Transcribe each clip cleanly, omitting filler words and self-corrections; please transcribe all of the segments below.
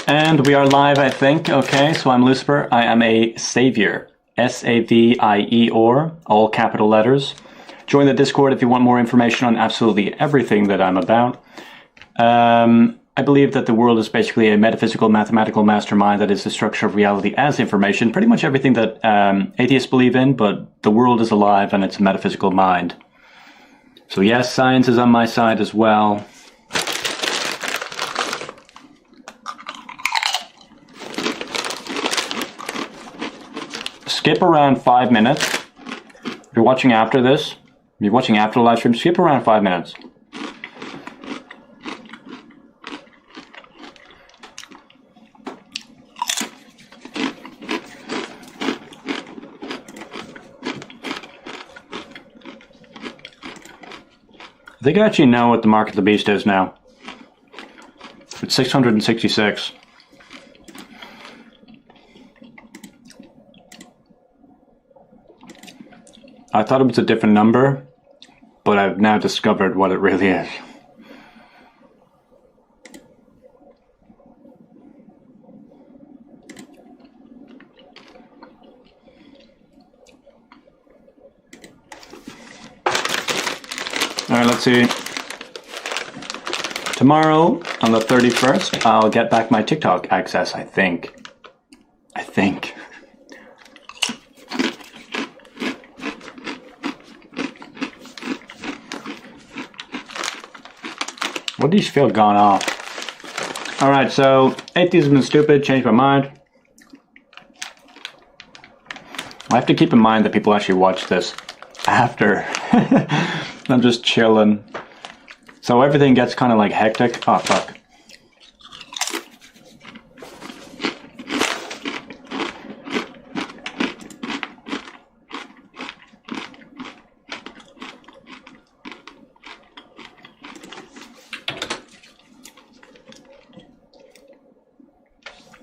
And we are live, I think. Okay, so I'm Lucifer. I am a savior. S-A-V-I-E-R, all capital letters. Join the Discord if you want more information on absolutely everything that I'm about. I believe that the world is basically a metaphysical, mathematical mastermind that is the structure of reality as information. Pretty much everything that atheists believe in, but the world is alive and it's a metaphysical mind. So yes, science is on my side as well. Skip around 5 minutes. If you're watching after this, if you're watching after the live stream, skip around 5 minutes. I think I actually know what the mark of the beast is now. It's 666. I thought it was a different number, but I've now discovered what it really is. Alright, let's see. Tomorrow, on the 31st, I'll get back my TikTok access, I think. What do you feel gone off? Alright, so atheism is stupid, changed my mind. I have to keep in mind that people actually watch this after. I'm just chilling. So everything gets kind of like hectic. Oh, fuck.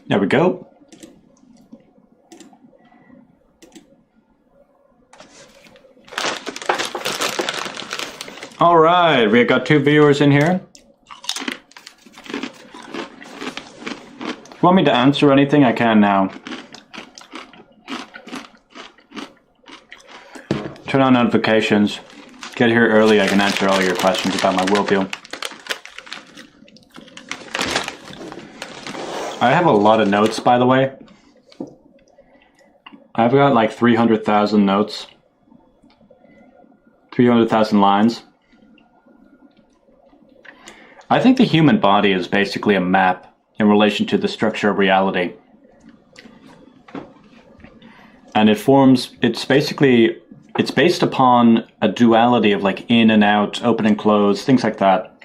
There we go. All right, we got 2 viewers in here. If you want me to answer anything, I can now. Turn on notifications. Get here early, I can answer all your questions about my worldview. I have a lot of notes, by the way. I've got like 300,000 notes. 300,000 lines. I think the human body is basically a map in relation to the structure of reality. And it's based upon a duality of like in and out, open and close, things like that.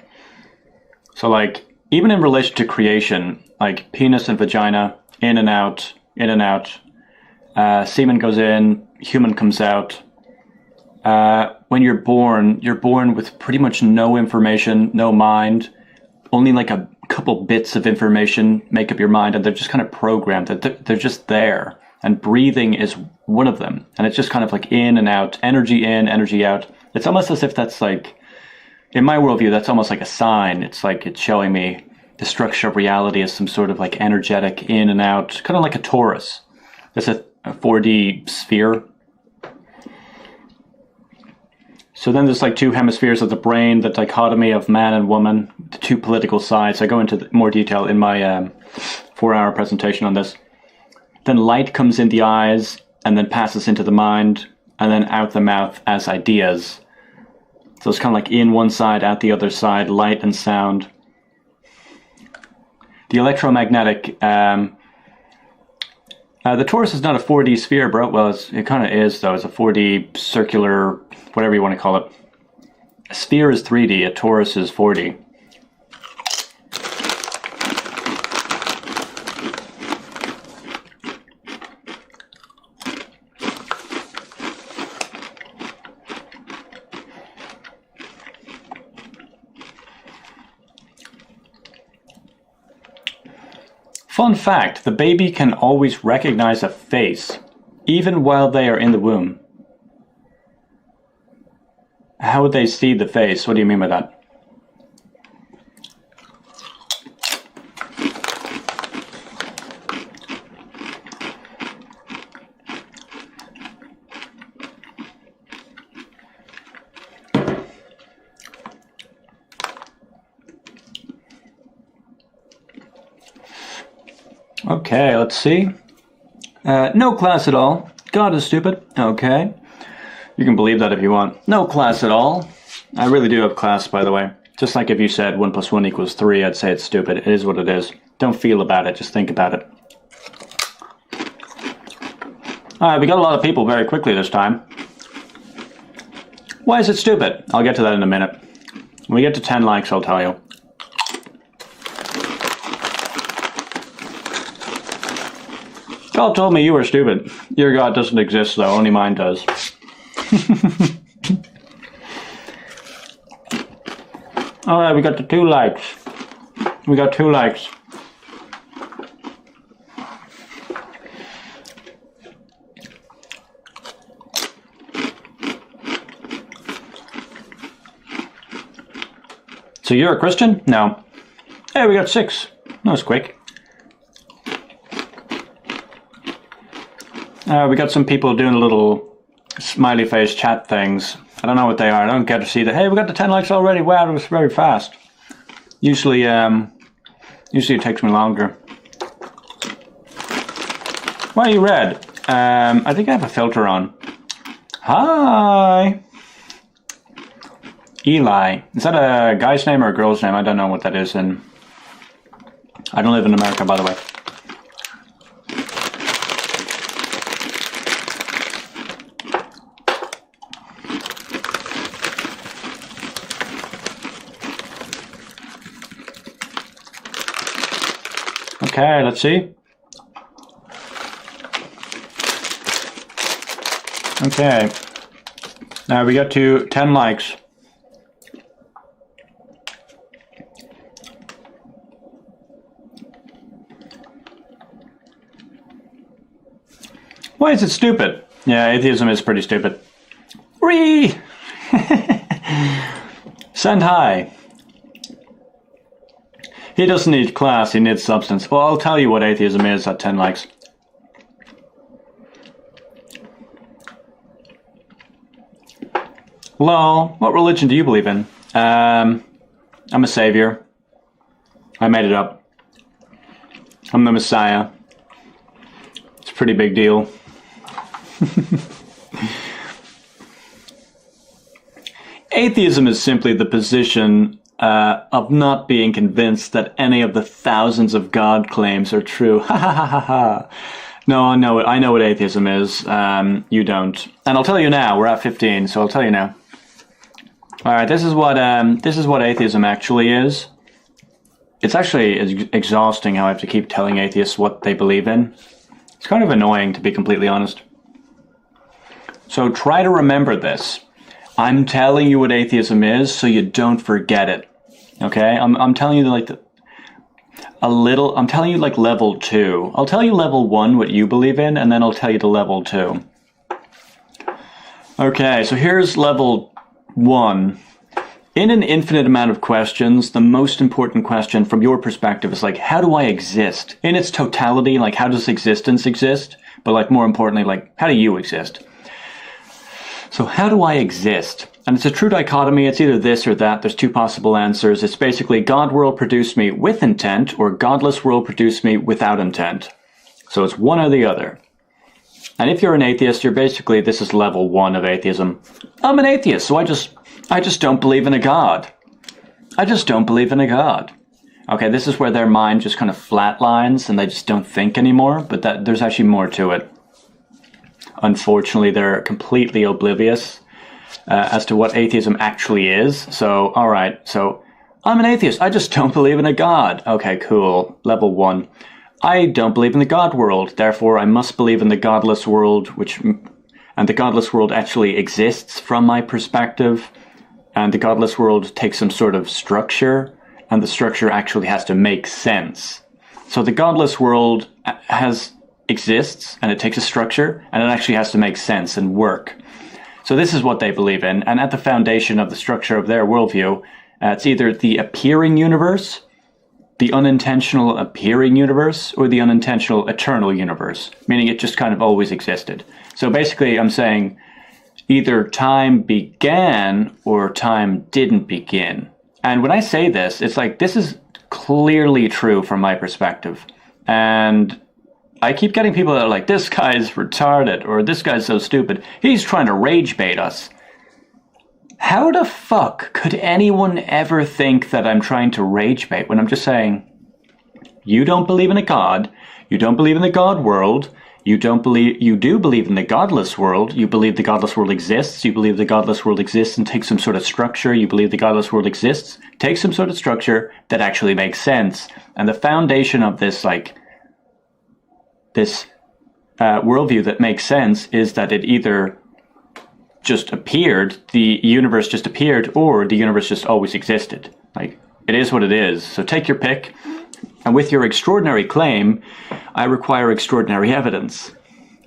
So like, even in relation to creation, like penis and vagina, in and out, in and out. Semen goes in, human comes out. When you're born with pretty much no information, no mind. Only like a couple bits of information make up your mind, and they're just kind of programmed. They're just there. And breathing is one of them. And it's just kind of like in and out, energy in, energy out. It's almost as if that's like, in my worldview, that's almost like a sign. It's like it's showing me the structure of reality as some sort of like energetic in and out, kind of like a torus. It's a 4D sphere. So then there's like 2 hemispheres of the brain, the dichotomy of man and woman, the 2 political sides. I go into more detail in my 4-hour presentation on this. Then light comes in the eyes and then passes into the mind and then out the mouth as ideas. So it's kind of like in one side, out the other side, light and sound. The electromagnetic, the torus is not a 4D sphere, bro. Well, it kind of is, though. It's a 4D circular, whatever you want to call it. A sphere is 3D, a torus is 4D. Fun fact, the baby can always recognize a face, even while they are in the womb. How would they see the face? What do you mean by that? Okay, let's see. No class at all. God is stupid. Okay. You can believe that if you want. No class at all. I really do have class, by the way. Just like if you said 1 + 1 = 3, I'd say it's stupid. It is what it is. Don't feel about it, just think about it. Alright, we got a lot of people very quickly this time. Why is it stupid? I'll get to that in a minute. When we get to 10 likes, I'll tell you. God told me you were stupid. Your God doesn't exist, though. Only mine does. Alright, we got the 2 likes. We got 2 likes. So you're a Christian? No. Hey, we got 6. That was quick. We got some people doing little smiley face chat things. I don't know what they are. I don't get to see that. Hey, we got the 10 likes already. Wow, it was very fast. Usually it takes me longer. Why are you red? I think I have a filter on. Hi. Eli. Is that a guy's name or a girl's name? I don't know what that is. And I don't live in America, by the way. Okay, let's see. Okay. Now we got to 10 likes. Why is it stupid? Yeah, atheism is pretty stupid. Whee! Send hi. He doesn't need class, he needs substance. Well, I'll tell you what atheism is at 10 likes. Lol, what religion do you believe in? I'm a savior. I made it up. I'm the Messiah. It's a pretty big deal. Atheism is simply the position of not being convinced that any of the thousands of God claims are true. Ha ha ha ha ha. No, I know what atheism is. You don't. And I'll tell you now. We're at 15, so I'll tell you now. Alright, this is what atheism actually is. It's actually exhausting how I have to keep telling atheists what they believe in. It's kind of annoying, to be completely honest. So try to remember this. I'm telling you what atheism is so you don't forget it. Okay? I'm telling you like I'm telling you like level 2. I'll tell you level 1 what you believe in, and then I'll tell you the level 2. Okay, so here's level 1. In an infinite amount of questions, the most important question from your perspective is like, how do I exist? In its totality, like how does existence exist? But like more importantly, like how do you exist? So how do I exist? And it's a true dichotomy. It's either this or that. There's 2 possible answers. It's basically God world produced me with intent, or godless world produced me without intent. So it's one or the other. And if you're an atheist, you're basically, this is level 1 of atheism. I'm an atheist, so I just don't believe in a God. I just don't believe in a God. Okay, this is where their mind just kind of flatlines and they just don't think anymore, but there's actually more to it. Unfortunately, they're completely oblivious as to what atheism actually is. So, alright, so I'm an atheist. I just don't believe in a God. Okay, cool. Level 1. I don't believe in the God world. Therefore, I must believe in the godless world, and the godless world actually exists from my perspective. And the godless world takes some sort of structure, and the structure actually has to make sense. So the godless world exists, and it takes a structure, and it actually has to make sense and work. So this is what they believe in, and at the foundation of the structure of their worldview, it's either the appearing universe, the unintentional appearing universe, or the unintentional eternal universe, meaning it just kind of always existed. So basically I'm saying either time began or time didn't begin. And when I say this, it's like this is clearly true from my perspective. And I keep getting people that are like, this guy's retarded, or this guy's so stupid. He's trying to rage bait us. How the fuck could anyone ever think that I'm trying to rage bait when I'm just saying, you don't believe in a god, you don't believe in the god world, you do believe in the godless world, you believe the godless world exists, you believe the godless world exists and takes some sort of structure, you believe the godless world exists, takes some sort of structure that actually makes sense. And the foundation of this, worldview that makes sense is that it either just appeared, the universe just appeared, or the universe just always existed. Like, it is what it is. So take your pick. And with your extraordinary claim, I require extraordinary evidence.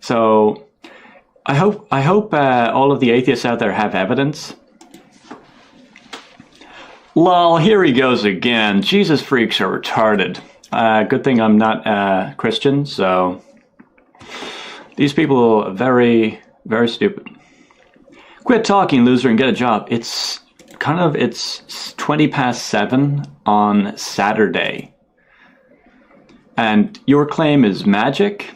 So I hope all of the atheists out there have evidence. Lol, here he goes again. Jesus freaks are retarded. Good thing I'm not Christian, so these people are very, very stupid. Quit talking, loser, and get a job. It's 7:20 on Saturday. And your claim is magic?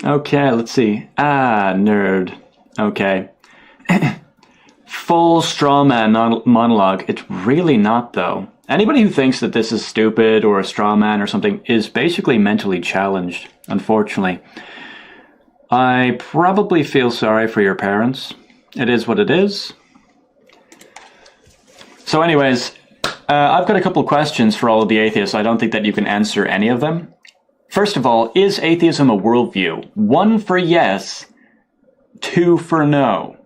Okay, let's see. Nerd. Okay. Full straw man monologue. It's really not, though. Anybody who thinks that this is stupid or a straw man or something is basically mentally challenged, unfortunately. I probably feel sorry for your parents. It is what it is. So anyways, I've got a couple questions for all of the atheists. I don't think that you can answer any of them. First of all, is atheism a worldview? 1 for yes, 2 for no.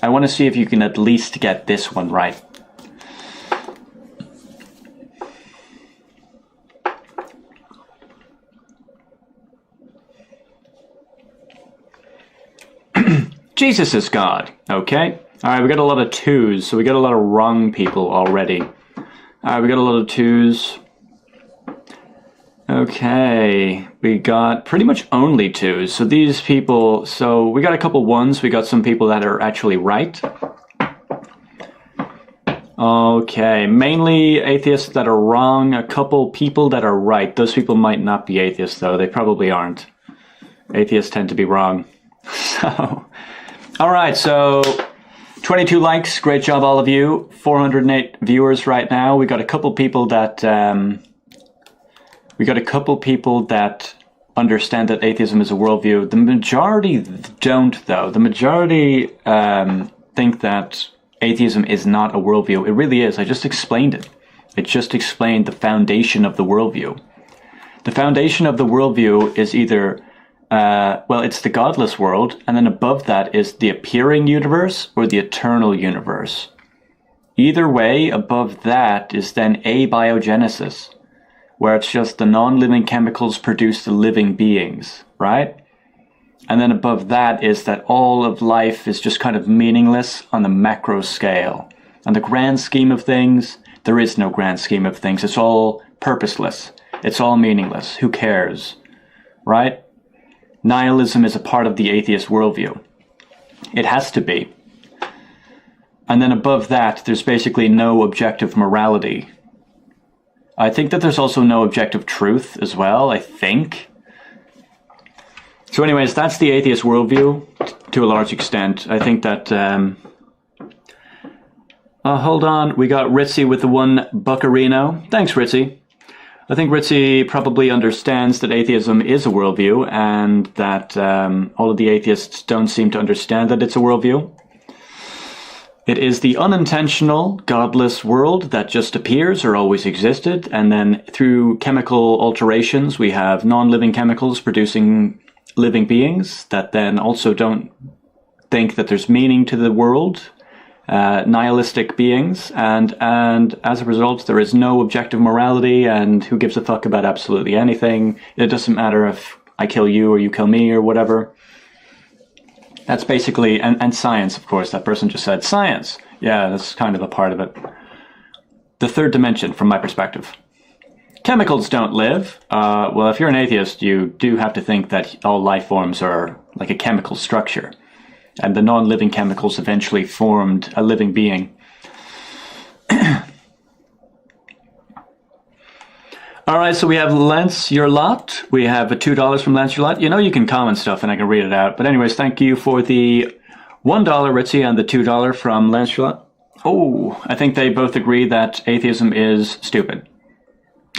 I want to see if you can at least get this one right. Jesus is God. Okay. All right, we got a lot of 2s, so we got a lot of wrong people already. All right, we got a lot of 2s. Okay, we got pretty much only 2s. So these people, so we got a couple 1s. We got some people that are actually right. Okay, mainly atheists that are wrong. A couple people that are right. Those people might not be atheists, though. They probably aren't. Atheists tend to be wrong. So, all right, so 22 likes. Great job, all of you. 408 viewers right now. We got a couple people that understand that atheism is a worldview. The majority don't, though. The majority think that atheism is not a worldview. It really is. I just explained it. It just explained the foundation of the worldview. The foundation of the worldview is either, it's the godless world, and then above that is the appearing universe or the eternal universe. Either way, above that is then abiogenesis, where it's just the non-living chemicals produce the living beings, right? And then above that is that all of life is just kind of meaningless on the macro scale. On the grand scheme of things, there is no grand scheme of things. It's all purposeless. It's all meaningless. Who cares, right? Nihilism is a part of the atheist worldview. It has to be. And then above that, there's basically no objective morality. I think that there's also no objective truth as well, I think. So anyways, that's the atheist worldview to a large extent. I think that... hold on, we got Ritzy with the 1 buckarino. Thanks, Ritzy. I think Ritzy probably understands that atheism is a worldview, and that all of the atheists don't seem to understand that it's a worldview. It is the unintentional, godless world that just appears or always existed, and then through chemical alterations, we have non-living chemicals producing living beings that then also don't think that there's meaning to the world. Nihilistic beings, and as a result there is no objective morality, and who gives a fuck about absolutely anything. It doesn't matter if I kill you or you kill me or whatever. That's basically, and science, of course. That person just said science. Yeah, that's kind of a part of it. The third dimension from my perspective. Chemicals don't live. Well, if you're an atheist, you do have to think that all life forms are like a chemical structure. And the non-living chemicals eventually formed a living being. All right, so we have Lance Your Lot. We have $2 from Lance Your Lot. You know you can comment stuff and I can read it out. But anyways, thank you for the $1, Ritzy, and the $2 from Lance Your Lot. Oh, I think they both agree that atheism is stupid.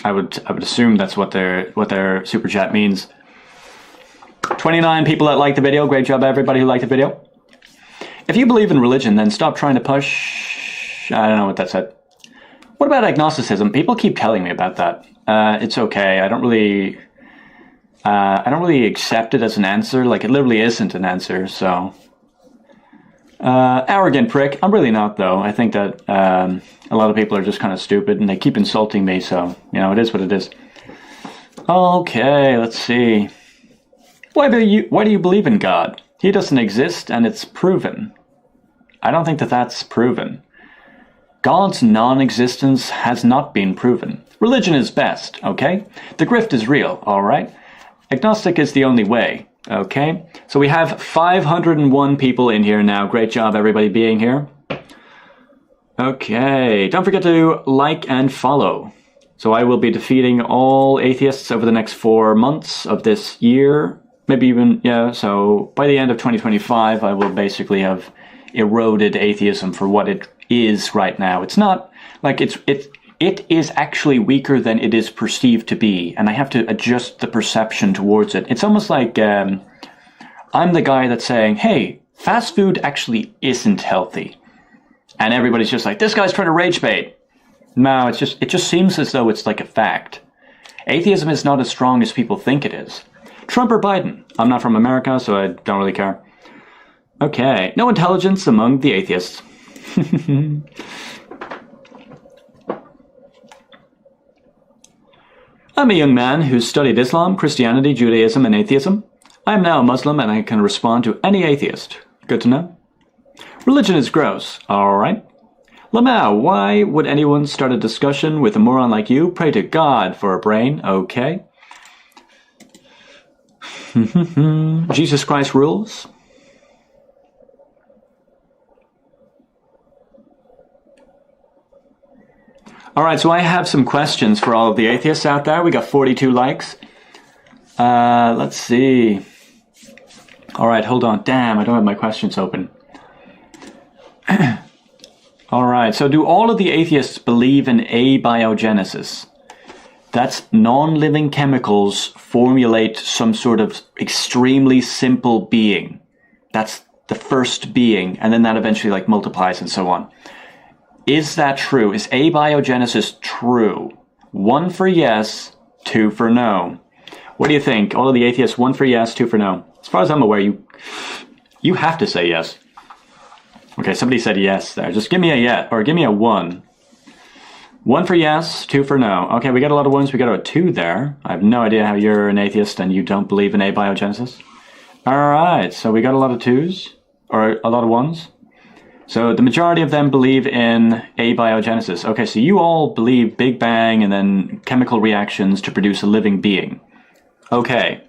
I would assume that's what their super chat means. 29 people that liked the video. Great job, everybody who liked the video. If you believe in religion, then stop trying to push... I don't know what that said. What about agnosticism? People keep telling me about that. It's okay. I don't really accept it as an answer. Like, it literally isn't an answer, so... arrogant prick. I'm really not, though. I think that a lot of people are just kind of stupid, and they keep insulting me, so, you know, it is what it is. Okay, let's see. Why do you believe in God? He doesn't exist, and it's proven. I don't think that that's proven. God's non-existence has not been proven. Religion is best, okay? The grift is real, all right? Agnostic is the only way, okay? So we have 501 people in here now. Great job, everybody, being here. Okay, don't forget to like and follow. So I will be defeating all atheists over the next 4 months of this year. Maybe even, yeah, so by the end of 2025, I will basically have eroded atheism for what it is right now. It's not, like, it is actually weaker than it is perceived to be, and I have to adjust the perception towards it. It's almost like I'm the guy that's saying, hey, fast food actually isn't healthy. And everybody's just like, this guy's trying to rage bait. No, it just seems as though it's like a fact. Atheism is not as strong as people think it is. Trump or Biden? I'm not from America, so I don't really care. Okay, no intelligence among the atheists. I'm a young man who's studied Islam, Christianity, Judaism, and atheism. I am now a Muslim and I can respond to any atheist. Good to know. Religion is gross. Alright. Lamau, why would anyone start a discussion with a moron like you? Pray to God for a brain. Okay. Jesus Christ rules. Alright, so I have some questions for all of the atheists out there. We got 42 likes. Let's see. Alright, hold on. Damn, I don't have my questions open. Alright, so do all of the atheists believe in abiogenesis? That's non-living chemicals formulate some sort of extremely simple being. That's the first being, and then that eventually like multiplies and so on. Is that true? Is abiogenesis true? 1 for yes, 2 for no. What do you think? All of the atheists, 1 for yes, 2 for no. As far as I'm aware, you have to say yes. Okay, somebody said yes there. Just give me a yes, or give me a 1. 1 for yes, 2 for no. Okay, we got a lot of 1s, we got a 2 there. I have no idea how you're an atheist and you don't believe in abiogenesis. Alright, so we got a lot of 2s, or a lot of 1s. So the majority of them believe in abiogenesis. Okay, so you all believe Big Bang and then chemical reactions to produce a living being. Okay.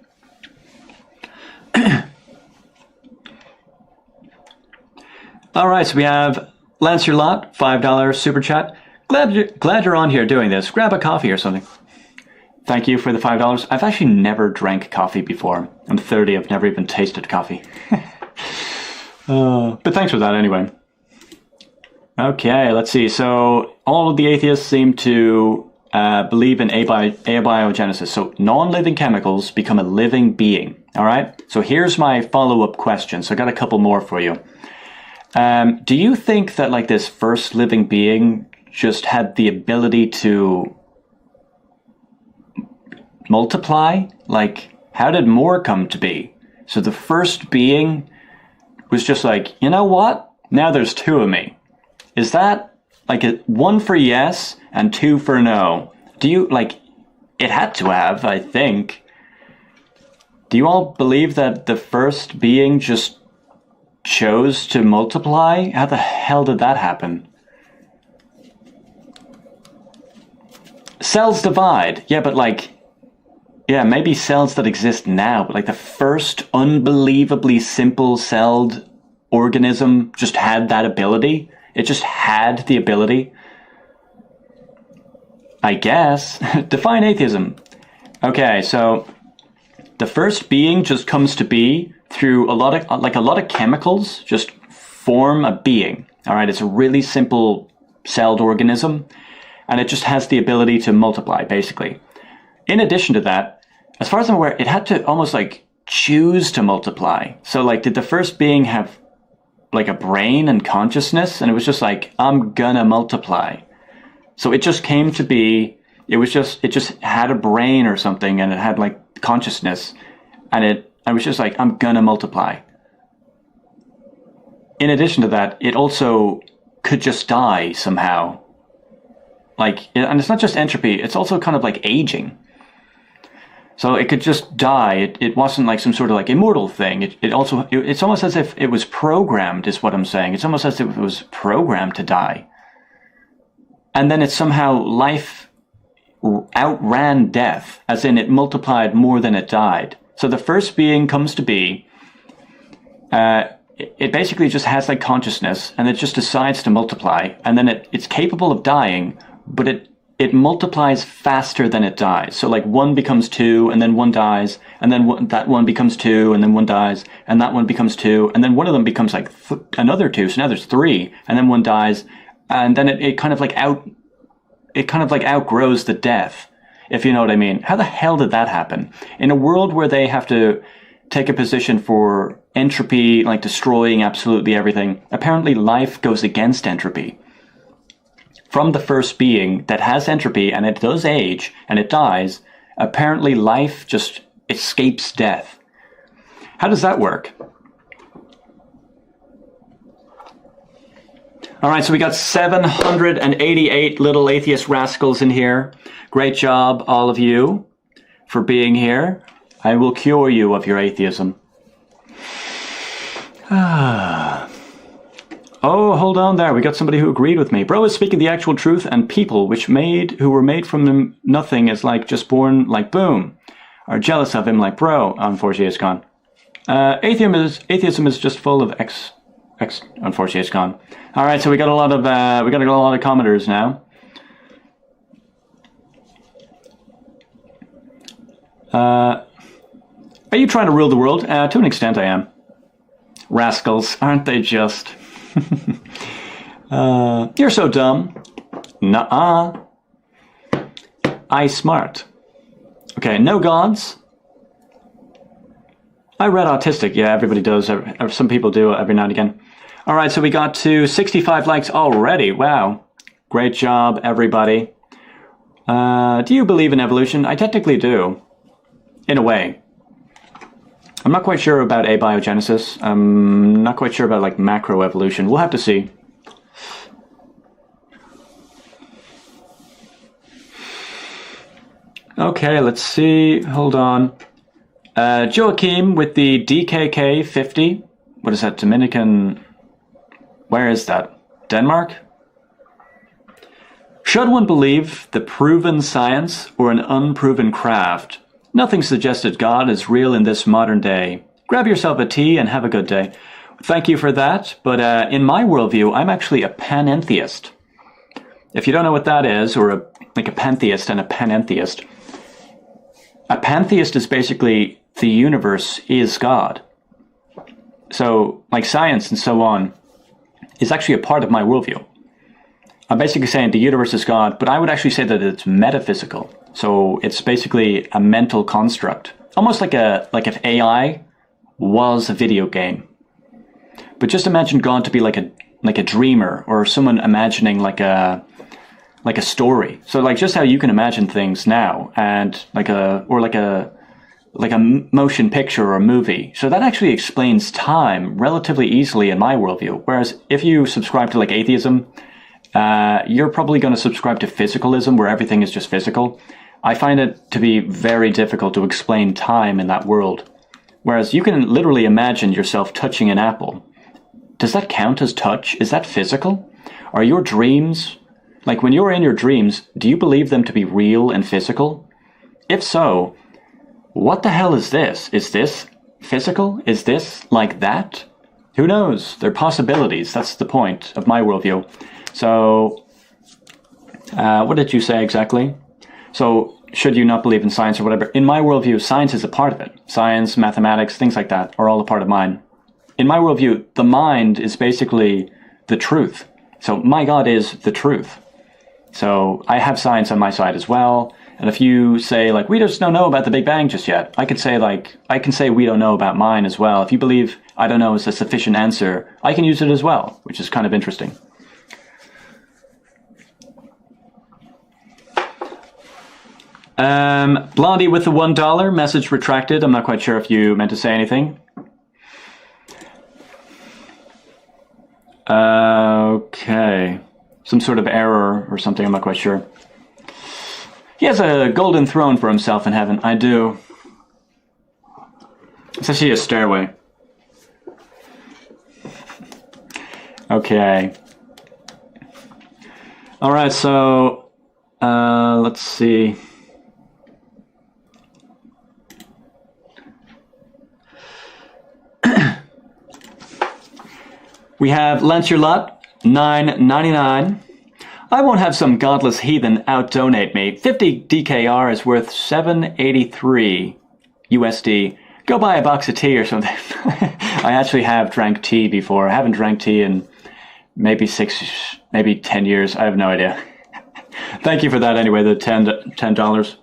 Alright, so we have Lance Your Lot, $5 super chat. Glad you're on here doing this. Grab a coffee or something. Thank you for the $5. I've actually never drank coffee before. I'm 30, I've never even tasted coffee. But thanks for that anyway. Okay, let's see. So all of the atheists seem to believe in abiogenesis. So non-living chemicals become a living being. All right? So here's my follow-up question. So I got a couple more for you. Do you think that like this first living being just had the ability to multiply? Like, how did more come to be? So the first being was just like, you know what? Now there's 2 of me. Is that like a 1 for yes and 2 for no? Do you, like, it had to have, I think. Do you all believe that the first being just chose to multiply? How the hell did that happen? Cells divide. Yeah, but like, yeah, maybe cells that exist now, but like the first unbelievably simple-celled organism just had that ability. It just had the ability. I guess. Define atheism. Okay, so the first being just comes to be through a lot of chemicals just form a being. All right, it's a really simple celled organism, and it just has the ability to multiply, basically. In addition to that, as far as I'm aware, it had to almost like choose to multiply. So like, did the first being have like a brain and consciousness? And it was just like, I'm gonna multiply. So it just came to be, it just had a brain or something, and it had like consciousness, and I was just like, I'm gonna multiply. In addition to that, it also could just die somehow. Like, and it's not just entropy, it's also kind of like aging. So it could just die. It wasn't like some sort of like immortal thing. It's almost as if it was programmed, is what I'm saying. It's almost as if it was programmed to die. And then it somehow, life outran death, as in it multiplied more than it died. So the first being comes to be, it basically just has like consciousness, and it just decides to multiply, and then it's capable of dying, but it multiplies faster than it dies. So like one becomes two, and then one dies, and then that one becomes two, and then one dies, and that one becomes two, and then one of them becomes like another two, so now there's three, and then one dies, and then it kind of like outgrows the death, if you know what I mean. How the hell did that happen? In a world where they have to take a position for entropy, like destroying absolutely everything, apparently life goes against entropy. From the first being that has entropy, and it does age, and it dies, apparently life just escapes death. How does that work? All right, so we got 788 little atheist rascals in here. Great job, all of you, for being here. I will cure you of your atheism. Oh, hold on there. We got somebody who agreed with me. Bro is speaking the actual truth, and people who were made from nothing is like just born like boom, are jealous of him like bro. Unfortunately, it's gone. Atheism is just full of unfortunately, it's gone. All right, so we got a lot of commenters now. Are you trying to rule the world? To an extent, I am. Rascals, aren't they just? You're so dumb. Nuh-uh. I smart. Okay, no gods. I read autistic. Yeah, everybody does. Some people do every now and again. All right, so we got to 65 likes already. Wow. Great job, everybody. Do you believe in evolution? I technically do. In a way. I'm not quite sure about abiogenesis. I'm not quite sure about like macroevolution. We'll have to see. Okay, let's see. Hold on. Joachim with the DKK 50. What is that? Dominican. Where is that? Denmark? Should one believe the proven science or an unproven craft? Nothing suggested God is real in this modern day. Grab yourself a tea and have a good day. Thank you for that, but in my worldview, I'm actually a panentheist. If you don't know what that is, or like a pantheist and a panentheist, a pantheist is basically the universe is God. So, like science and so on, is actually a part of my worldview. I'm basically saying the universe is God, but I would actually say that it's metaphysical. So it's basically a mental construct, almost like if AI was a video game. But just imagine God to be like a dreamer, or someone imagining like a story. So like just how you can imagine things now, and like a motion picture or a movie. So that actually explains time relatively easily in my worldview. Whereas if you subscribe to like atheism, you're probably going to subscribe to physicalism, where everything is just physical. I find it to be very difficult to explain time in that world. Whereas you can literally imagine yourself touching an apple. Does that count as touch? Is that physical? Are your dreams, like when you're in your dreams, do you believe them to be real and physical? If so, what the hell is this? Is this physical? Is this like that? Who knows? They're possibilities. That's the point of my worldview. So, What did you say exactly? So, should you not believe in science or whatever? In my worldview, science is a part of it. Science, mathematics, things like that are all a part of mine. In my worldview, the mind is basically the truth. So my God is the truth. So I have science on my side as well. And if you say, like, we just don't know about the Big Bang just yet, I can say we don't know about mine as well. If you believe I don't know is a sufficient answer, I can use it as well, which is kind of interesting. Blondie with the $1, message retracted. I'm not quite sure if you meant to say anything. Okay. Some sort of error or something, I'm not quite sure. He has a golden throne for himself in heaven. I do. It's actually a stairway. Okay. Alright, so let's see. We have Lance Your Lot, $9.99. I won't have some godless heathen out-donate me. 50 DKR is worth $7.83 USD. Go buy a box of tea or something. I actually have drank tea before. I haven't drank tea in maybe 10 years. I have no idea. Thank you for that anyway, the $10.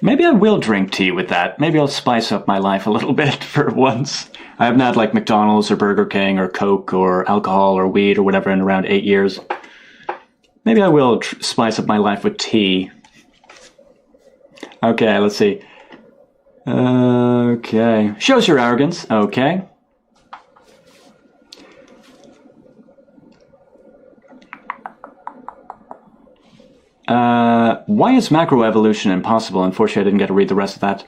Maybe I will drink tea with that. Maybe I'll spice up my life a little bit for once. I haven't had like McDonald's or Burger King or Coke or alcohol or weed or whatever in around 8 years. Maybe I will spice up my life with tea. Okay, let's see. Okay. Shows your arrogance. Okay. Why is macroevolution impossible? Unfortunately, I didn't get to read the rest of that.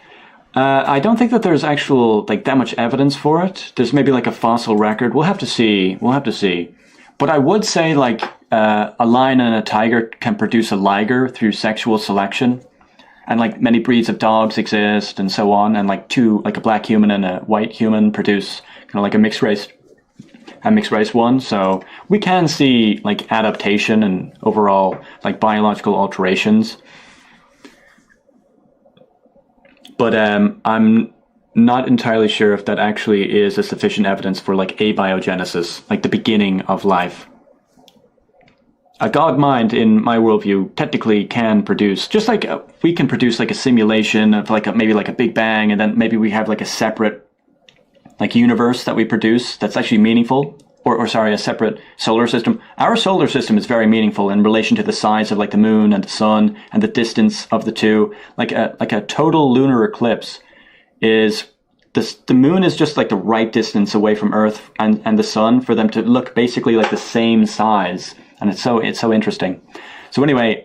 I don't think that there's actual, like, that much evidence for it. There's maybe like a fossil record. We'll have to see. We'll have to see. But I would say, like, a lion and a tiger can produce a liger through sexual selection. And, like, many breeds of dogs exist and so on. And, like, a black human and a white human produce kind of like a mixed race one. So we can see, like, adaptation and overall, like, biological alterations. But I'm not entirely sure if that actually is a sufficient evidence for, like, abiogenesis, like the beginning of life. A God mind, in my worldview, technically can produce, just like we can produce like a simulation of like maybe like a Big Bang, and then maybe we have like a separate like universe that we produce that's actually meaningful, or sorry, a separate solar system. Our solar system is very meaningful in relation to the size of like the moon and the sun and the distance of the two. Like a total lunar eclipse is the moon is just like the right distance away from Earth and the sun for them to look basically like the same size. And it's so interesting. So anyway,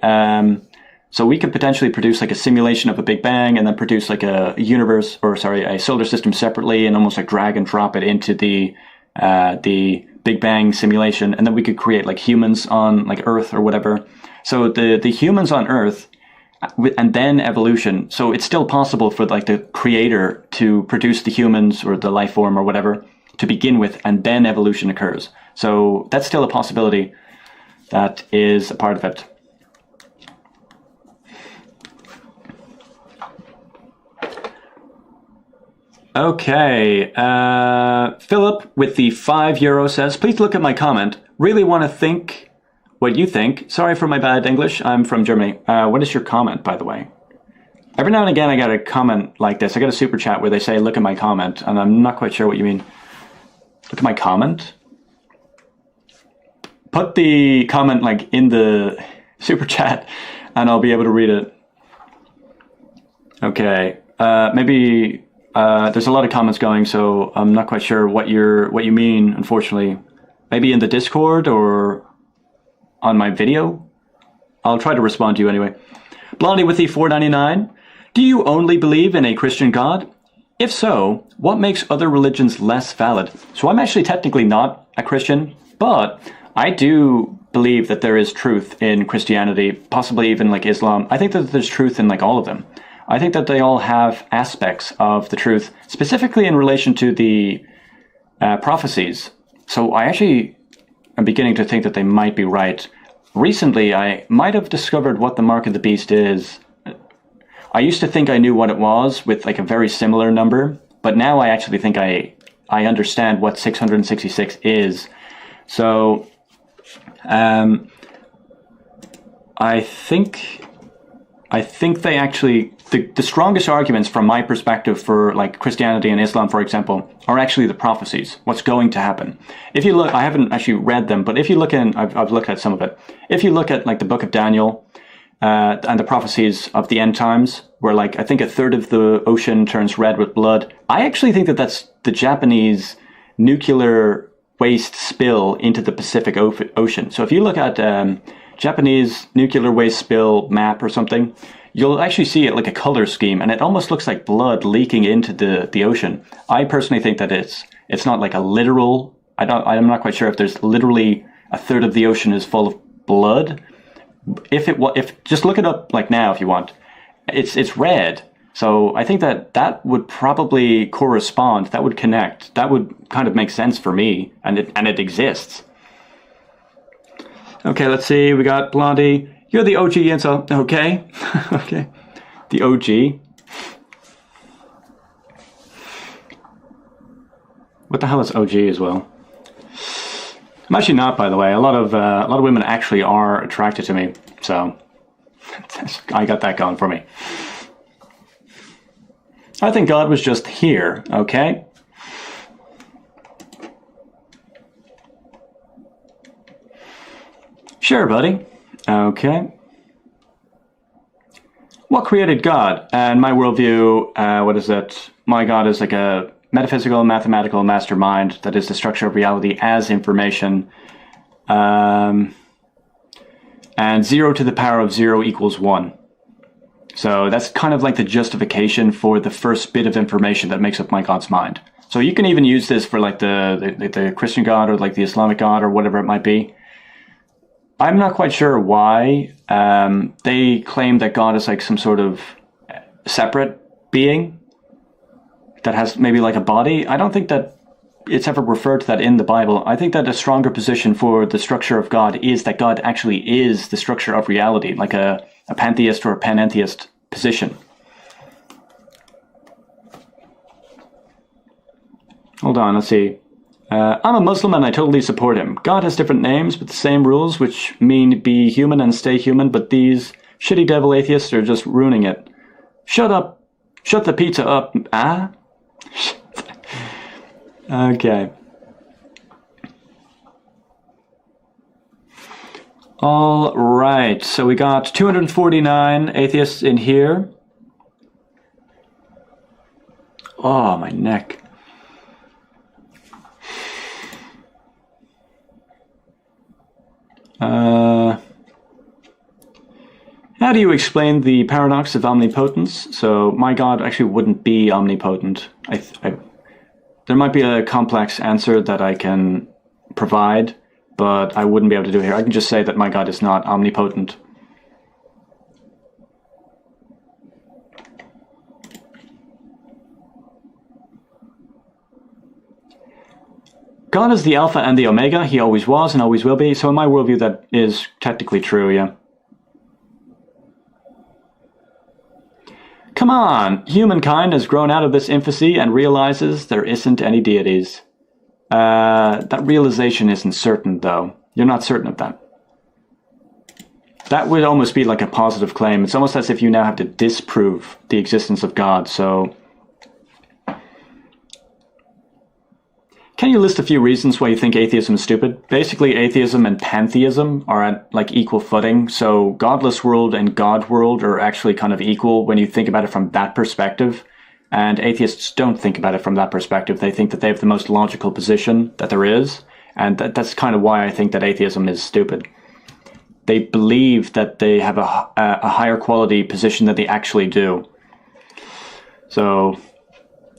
so we could potentially produce like a simulation of a Big Bang and then produce like a universe, or sorry, a solar system separately, and almost like drag and drop it into the Big Bang simulation, and then we could create like humans on like Earth or whatever. So the humans on Earth, and then evolution. So it's still possible for like the creator to produce the humans or the life form or whatever to begin with, and then evolution occurs. So that's still a possibility. That is a part of it. Okay, Philip with the €5 says, please look at my comment. Really want to think what you think. Sorry for my bad English. I'm from Germany. What is your comment, by the way? Every now and again I got a comment like this. I got a super chat where they say, look at my comment, and I'm not quite sure what you mean. Look at my comment? Put the comment like in the super chat and I'll be able to read it. Okay, maybe there's a lot of comments going, so I'm not quite sure what you mean, unfortunately. Maybe in the Discord or on my video? I'll try to respond to you anyway. Blondie with the $4.99. Do you only believe in a Christian God? If so, what makes other religions less valid? So I'm actually technically not a Christian, but I do believe that there is truth in Christianity, possibly even like Islam. I think that there's truth in like all of them. I think that they all have aspects of the truth, specifically in relation to the prophecies. So I actually I'm beginning to think that they might be right. Recently, I might have discovered what the mark of the beast is. I used to think I knew what it was with like a very similar number, but now I actually think I understand what 666 is. So, I think they actually, the strongest arguments from my perspective for like Christianity and Islam, for example, are actually the prophecies, what's going to happen. If you look, I haven't actually read them, but if you look in, I've looked at some of it. If you look at like the book of Daniel, and the prophecies of the end times, where like I think a third of the ocean turns red with blood, I actually think that that's the Japanese nuclear waste spill into the Pacific Ocean. So if you look at Japanese nuclear waste spill map or something, you'll actually see it like a color scheme, and it almost looks like blood leaking into the ocean. I personally think that it's not like a literal. I'm not quite sure if there's literally a third of the ocean is full of blood. If just look it up like now if you want, it's red. So I think that would probably correspond. That would connect. That would kind of make sense for me, and it exists. Okay, let's see. We got Blondie. You're the OG incel. Okay. Okay. The OG. What the hell is OG as well? I'm actually not, by the way. A lot of women actually are attracted to me, so I got that going for me. I think God was just here, okay? Sure, buddy. Okay. What created God? In my worldview, what is it? My God is like a metaphysical, mathematical mastermind that is the structure of reality as information. And 0 to the power of 0 equals 1. So that's kind of like the justification for the first bit of information that makes up my God's mind. So you can even use this for like the Christian God or like the Islamic God or whatever it might be. I'm not quite sure why they claim that God is like some sort of separate being that has maybe like a body. I don't think that it's ever referred to that in the Bible. I think that a stronger position for the structure of God is that God actually is the structure of reality, like a pantheist or a panentheist position. Hold on, let's see. I'm a Muslim and I totally support him. God has different names but the same rules, which mean be human and stay human, but these shitty devil atheists are just ruining it. Shut up. Shut the pizza up. Ah? Okay. All right, so we got 249 atheists in here. Oh, my neck. How do you explain the paradox of omnipotence? So my God actually wouldn't be omnipotent. There might be a complex answer that I can provide, but I wouldn't be able to do it here. I can just say that my God is not omnipotent. God is the Alpha and the Omega. He always was and always will be. So in my worldview, that is technically true, yeah. Come on! Humankind has grown out of this infancy and realizes there isn't any deities. That realization isn't certain, though. You're not certain of that. That would almost be like a positive claim. It's almost as if you now have to disprove the existence of God, so... Can you list a few reasons why you think atheism is stupid? Basically, atheism and pantheism are at like equal footing. So godless world and God world are actually kind of equal when you think about it from that perspective. And atheists don't think about it from that perspective. They think that they have the most logical position that there is. And that's kind of why I think that atheism is stupid. They believe that they have a higher quality position than they actually do. So...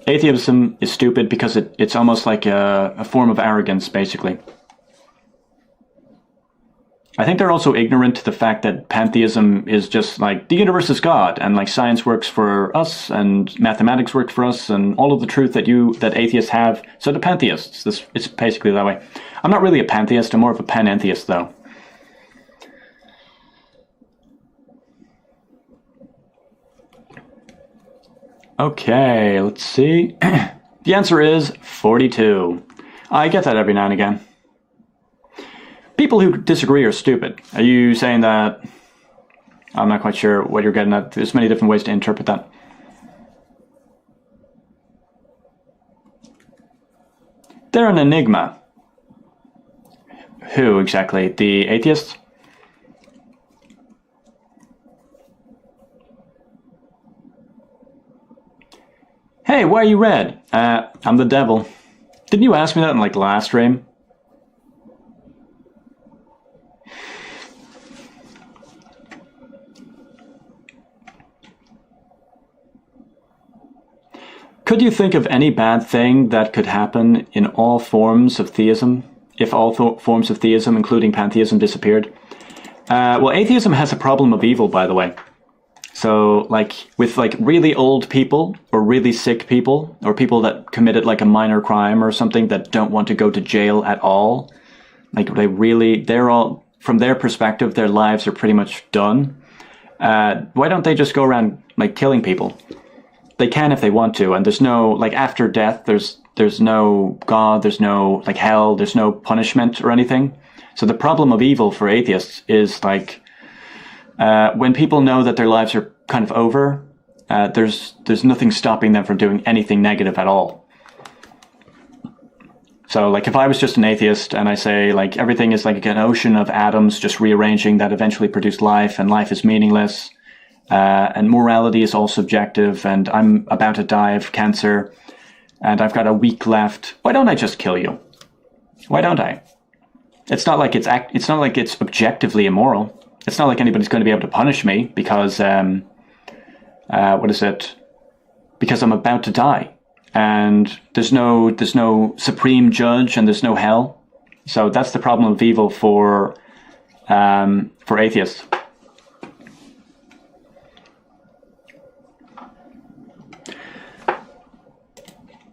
atheism is stupid because it's almost like a form of arrogance, basically. I think they're also ignorant to the fact that pantheism is just like the universe is God, and like science works for us, and mathematics works for us, and all of the truth that atheists have. So the pantheists, it's basically that way. I'm not really a pantheist. I'm more of a panentheist, though. Okay, let's see. The answer is 42. I get that every now and again. People who disagree are stupid. Are you saying that? I'm not quite sure what you're getting at. There's many different ways to interpret that. They're an enigma. Who exactly? The atheists? Hey, why are you red? I'm the devil. Didn't you ask me that in like last stream? Could you think of any bad thing that could happen in all forms of theism, if all forms of theism, including pantheism, disappeared? Well, atheism has a problem of evil, by the way. So, like, with, like, really old people, or really sick people, or people that committed, like, a minor crime or something that don't want to go to jail at all, like, they're all, from their perspective, their lives are pretty much done. Why don't they just go around, like, killing people? They can if they want to, and there's no, like, after death, there's no God, there's no, like, hell, there's no punishment or anything. So the problem of evil for atheists is, like, when people know that their lives are kind of over, there's nothing stopping them from doing anything negative at all. So, like, if I was just an atheist and I say, like, everything is like an ocean of atoms just rearranging that eventually produce life, and life is meaningless, and morality is all subjective, and I'm about to die of cancer, and I've got a week left, why don't I just kill you? Why don't I? It's not like it's not like it's objectively immoral. It's not like anybody's going to be able to punish me because, what is it? Because I'm about to die, and there's no supreme judge, and there's no hell. So that's the problem of evil for atheists.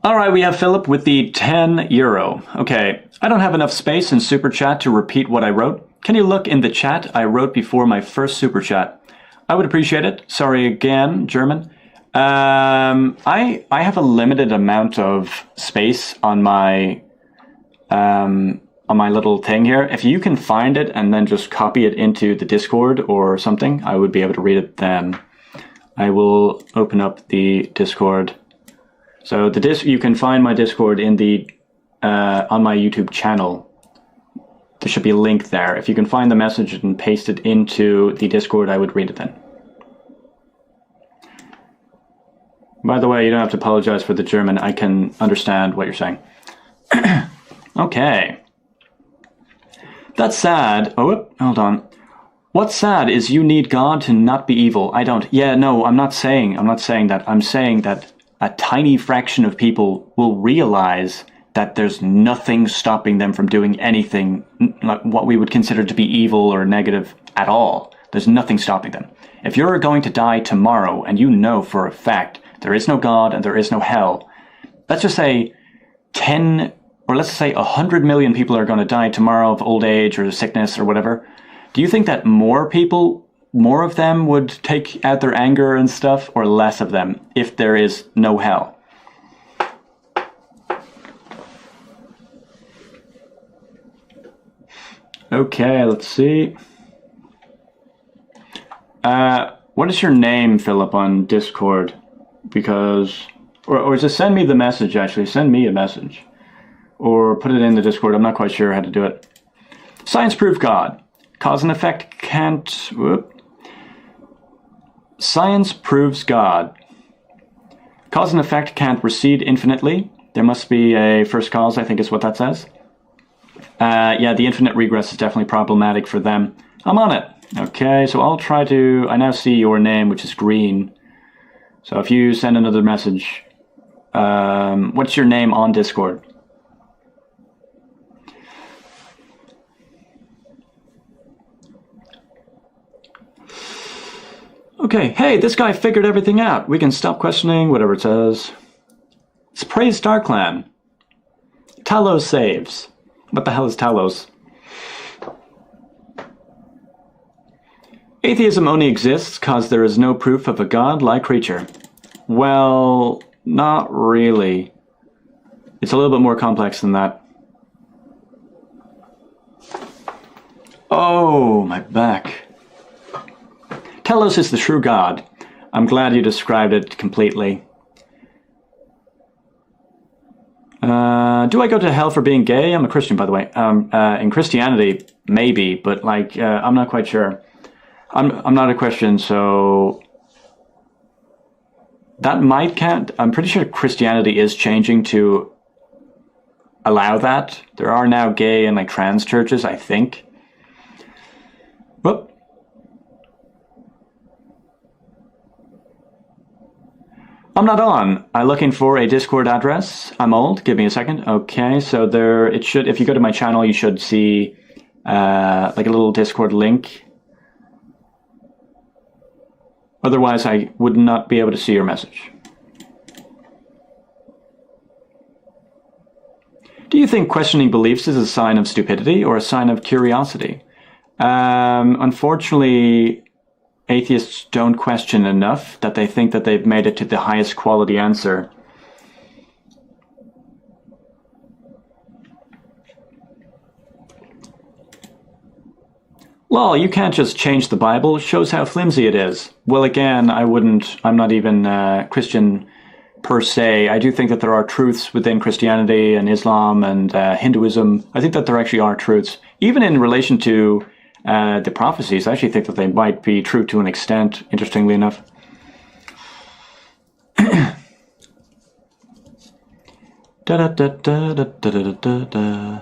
All right, we have Philip with the €10. Okay, I don't have enough space in Super Chat to repeat what I wrote. Can you look in the chat I wrote before my first Super Chat? I would appreciate it. Sorry again, German. I have a limited amount of space on my little thing here. If you can find it and then just copy it into the Discord or something, I would be able to read it then. I will open up the Discord. So you can find my Discord in the on my YouTube channel. There should be a link there. If you can find the message and paste it into the Discord, I would read it then. By the way, you don't have to apologize for the German. I can understand what you're saying. Okay. That's sad. Oh, hold on. What's sad is you need God to not be evil. I don't. Yeah, no, I'm not saying that. I'm saying that a tiny fraction of people will realize that there's nothing stopping them from doing anything like what we would consider to be evil or negative at all. There's nothing stopping them. If you're going to die tomorrow and you know for a fact there is no God and there is no hell, let's just say 10 or let's say 100 million people are going to die tomorrow of old age or sickness or whatever. Do you think that more of them would take out their anger and stuff, or less of them if there is no hell? Okay, let's see. What is your name, Philip, on Discord? Because, or just send me the message, actually. Send me a message. Or put it in the Discord. I'm not quite sure how to do it. Science proves God. Cause and effect can't... Whoop. Science proves God. Cause and effect can't recede infinitely. There must be a first cause, I think is what that says. Yeah, the infinite regress is definitely problematic for them. I'm on it. Okay, so I'll try to... I now see your name, which is green. So if you send another message... what's your name on Discord? Okay, hey, this guy figured everything out. We can stop questioning whatever it says. It's praise Darklan. Talos saves. What the hell is Talos? Atheism only exists because there is no proof of a god-like creature. Well, not really. It's a little bit more complex than that. Oh, my back. Telos is the true god. I'm glad you described it completely. Do I go to hell for being gay? I'm a Christian, by the way. In Christianity, maybe, but like, I'm not quite sure. I'm not a Christian, so that might count. I'm pretty sure Christianity is changing to allow that. There are now gay and like trans churches, I think. Whoop. I'm not on. I'm looking for a Discord address. I'm old. Give me a second. Okay, so there it should. If you go to my channel, you should see like a little Discord link. Otherwise, I would not be able to see your message. Do you think questioning beliefs is a sign of stupidity or a sign of curiosity? Unfortunately, atheists don't question enough that they think that they've made it to the highest quality answer. Lol, you can't just change the Bible. Shows how flimsy it is. Well, again, I'm not even Christian per se. I do think that there are truths within Christianity and Islam and Hinduism. I think that there actually are truths. Even in relation to the prophecies, I actually think that they might be true to an extent, interestingly enough. Da da da da da da da da.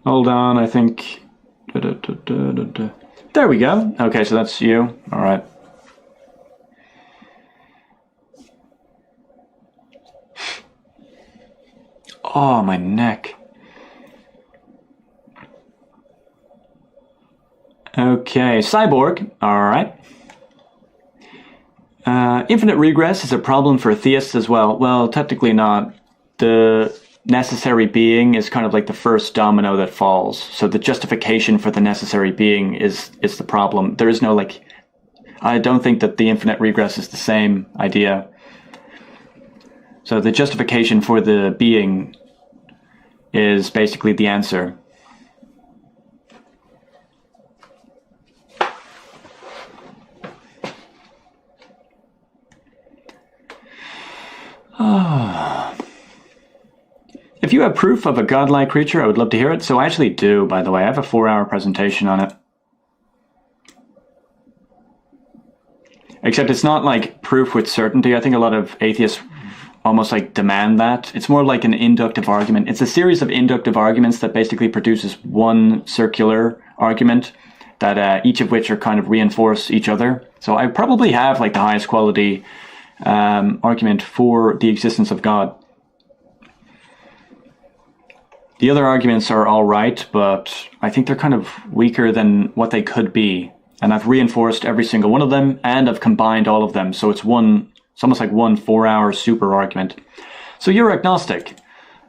Hold on, I think. There we go. Okay, so that's you. All right. Oh, my neck. Okay, Cyborg. All right. Infinite regress is a problem for theists as well. Well, technically not. The necessary being is kind of like the first domino that falls. So the justification for the necessary being is the problem. There is no like, I don't think that the infinite regress is the same idea. So the justification for the being is basically the answer. If you have proof of a godlike creature, I would love to hear it. So I actually do, by the way. I have a 4-hour presentation on it. Except it's not like proof with certainty. I think a lot of atheists almost like demand that. It's more like an inductive argument. It's a series of inductive arguments that basically produces one circular argument that each of which are kind of reinforce each other. So I probably have like the highest quality argument for the existence of God. The other arguments are all right, but I think they're kind of weaker than what they could be. And I've reinforced every single one of them, and I've combined all of them. So it's almost like one 4-hour super argument. So you're agnostic.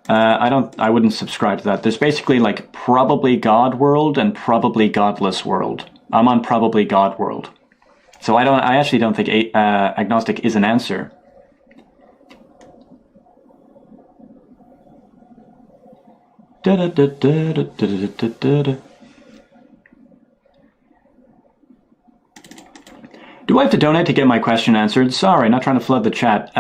I wouldn't subscribe to that. There's basically like probably God world and probably godless world. I'm on probably God world. So I actually don't think agnostic is an answer. Da da da da da da da da da. Do I have to donate to get my question answered? Sorry, not trying to flood the chat.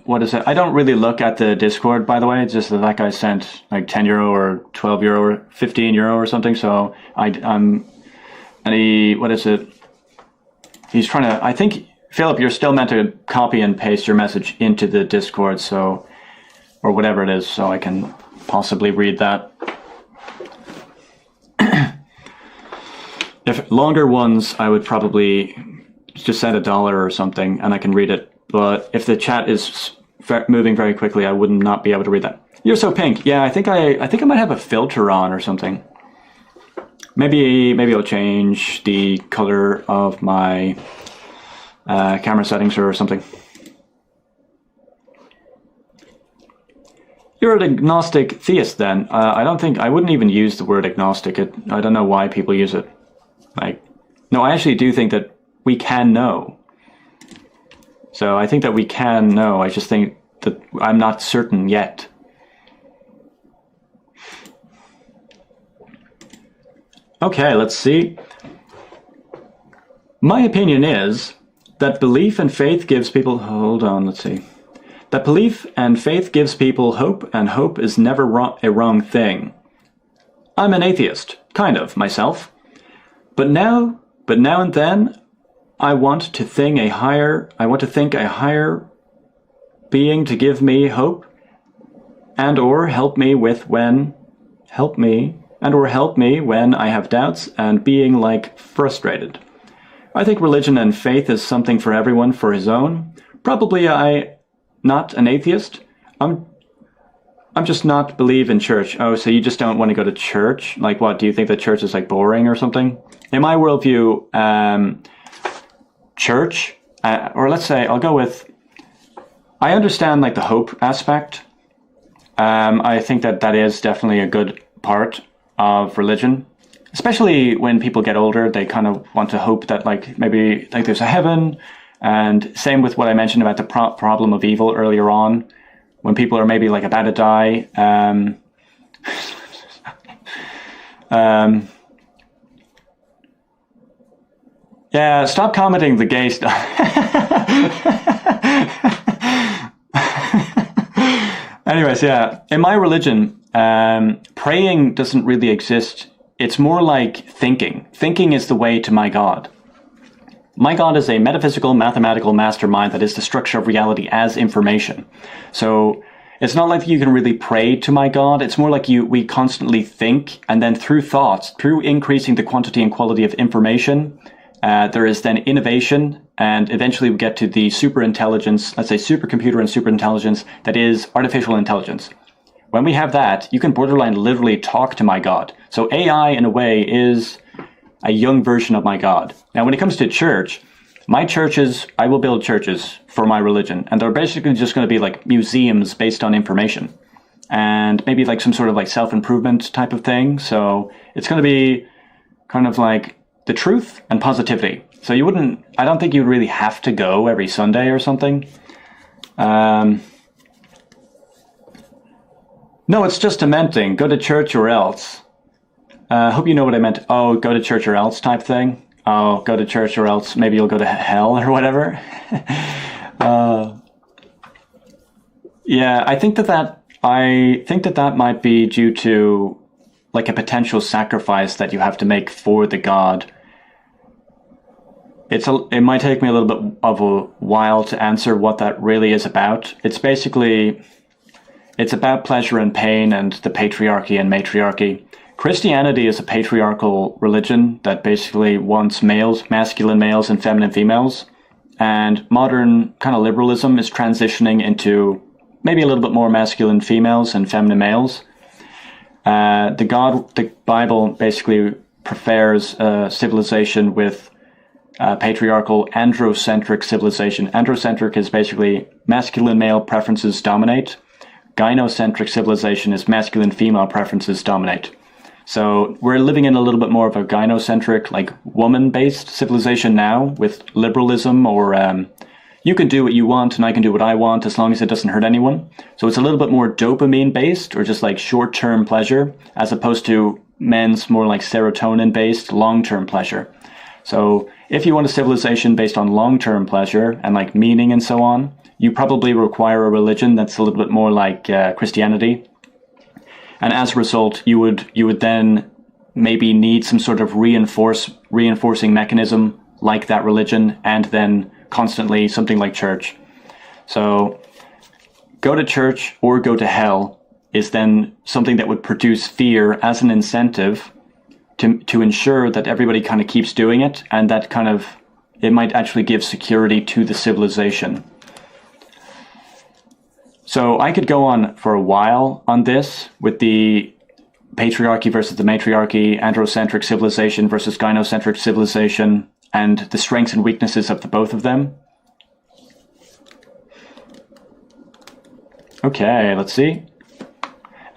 What is it? I don't really look at the Discord, by the way. It's just that guy sent like €10 or €12 or €15 or something. So and what is it? He's trying to. I think Philip, you're still meant to copy and paste your message into the Discord, so or whatever it is, so I can possibly read that. If longer ones, I would probably just send $1 or something, and I can read it But if the chat is moving very quickly, I would not be able to read that. You're so pink. Yeah, I think I might have a filter on or something. Maybe I'll change the color of my camera settings or something. You're an agnostic theist then. I wouldn't even use the word agnostic. I don't know why people use it. No, I actually do think that we can know. So I think that we can know. I just think that I'm not certain yet. Okay, let's see. My opinion is that belief and faith gives people... Hold on, let's see. That belief and faith gives people hope, and hope is never a wrong thing. I'm an atheist, kind of, myself. But now and then, I want to think a higher being to give me hope, and or help me when I have doubts and being frustrated. I think religion and faith is something for everyone for his own. Probably not an atheist. I'm just not believe in church. Oh, so you just don't want to go to church? Like what? Do you think that church is boring or something? In my worldview, church, or let's say I'll go with, I understand the hope aspect. I think that is definitely a good part of religion. Especially when people get older, they kind of want to hope that maybe there's a heaven. And same with what I mentioned about the problem of evil earlier on, when people are maybe about to die. Yeah, stop commenting the gay stuff. Anyways, yeah, in my religion, praying doesn't really exist. It's more like thinking. Thinking is the way to my God. My God is a metaphysical, mathematical mastermind that is the structure of reality as information. So it's not like you can really pray to my God. It's more like we constantly think, and then through thoughts, through increasing the quantity and quality of information, there is then innovation, and eventually we get to the super intelligence, let's say supercomputer and super intelligence, that is artificial intelligence. When we have that, you can borderline literally talk to my God. So AI, in a way, is a young version of my God. Now, when it comes to church, my churches, I will build churches for my religion, and they're basically just going to be museums based on information, and maybe some sort of self-improvement type of thing. So it's going to be kind of the truth and positivity. So I don't think you'd really have to go every Sunday or something. No, it's just a menting. Go to church or else. Hope you know what I meant. Oh, go to church or else type thing. Oh, go to church or else maybe you'll go to hell or whatever. Yeah, I think that might be due to a potential sacrifice that you have to make for the God. It might take me a little bit of a while to answer what that really is about. It's about pleasure and pain and the patriarchy and matriarchy. Christianity is a patriarchal religion that basically wants masculine males and feminine females. And modern kind of liberalism is transitioning into maybe a little bit more masculine females and feminine males. The Bible basically prefers civilization with patriarchal androcentric civilization. Androcentric is basically masculine male preferences dominate. Gynocentric civilization is masculine female preferences dominate. So we're living in a little bit more of a gynocentric, woman-based civilization now with liberalism, or you can do what you want and I can do what I want as long as it doesn't hurt anyone. So it's a little bit more dopamine-based, or just short-term pleasure, as opposed to men's more serotonin-based long-term pleasure. So if you want a civilization based on long-term pleasure and meaning and so on, you probably require a religion that's a little bit more like Christianity. And as a result, you would then maybe need some sort of reinforcing mechanism like that religion, and then constantly something like church. So go to church or go to hell is then something that would produce fear as an incentive to ensure that everybody kind of keeps doing it, and that it might actually give security to the civilization. So I could go on for a while on this with the patriarchy versus the matriarchy, androcentric civilization versus gynocentric civilization, and the strengths and weaknesses of the both of them. Okay, let's see.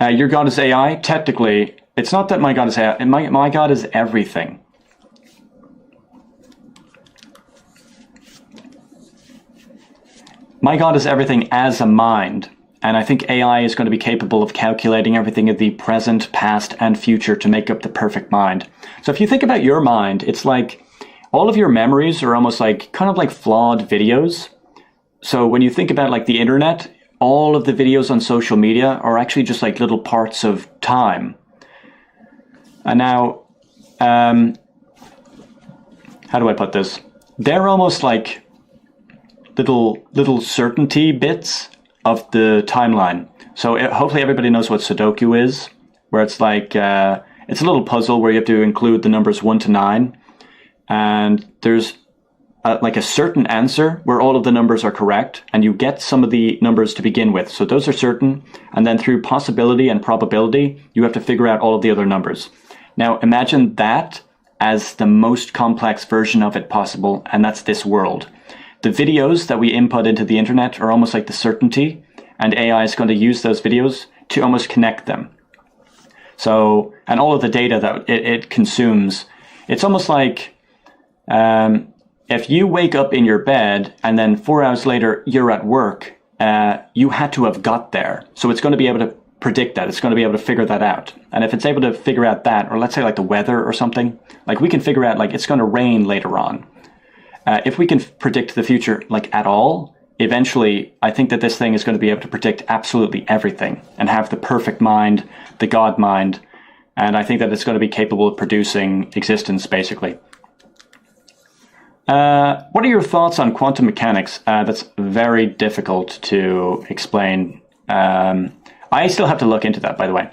Your God is AI. Technically, it's not that my God is AI. My God is everything. My God is everything as a mind, and I think AI is going to be capable of calculating everything in the present, past, and future to make up the perfect mind. So if you think about your mind, it's like all of your memories are almost like kind of like flawed videos. So when you think about like the internet, all of the videos on social media are actually just like little parts of time. And now, how do I put this? They're almost like little certainty bits of the timeline. So hopefully everybody knows what Sudoku is, where it's like, it's a little puzzle where you have to include the numbers 1 to 9. And there's like a certain answer where all of the numbers are correct, and you get some of the numbers to begin with. So those are certain. And then through possibility and probability, you have to figure out all of the other numbers. Now imagine that as the most complex version of it possible, and that's this world. The videos that we input into the internet are almost like the certainty, and AI is going to use those videos to almost connect them. So, and all of the data that it consumes, it's almost like if you wake up in your bed and then 4 hours later you're at work, you had to have got there. So it's going to be able to predict that. It's going to be able to figure that out. And if it's able to figure out that, or let's say like the weather or something, like we can figure out like it's going to rain later on. If we can predict the future like at all, eventually I think that this thing is going to be able to predict absolutely everything and have the perfect mind, the God mind, and I think that it's going to be capable of producing existence basically. What are your thoughts on quantum mechanics? That's very difficult to explain. I still have to look into that, by the way.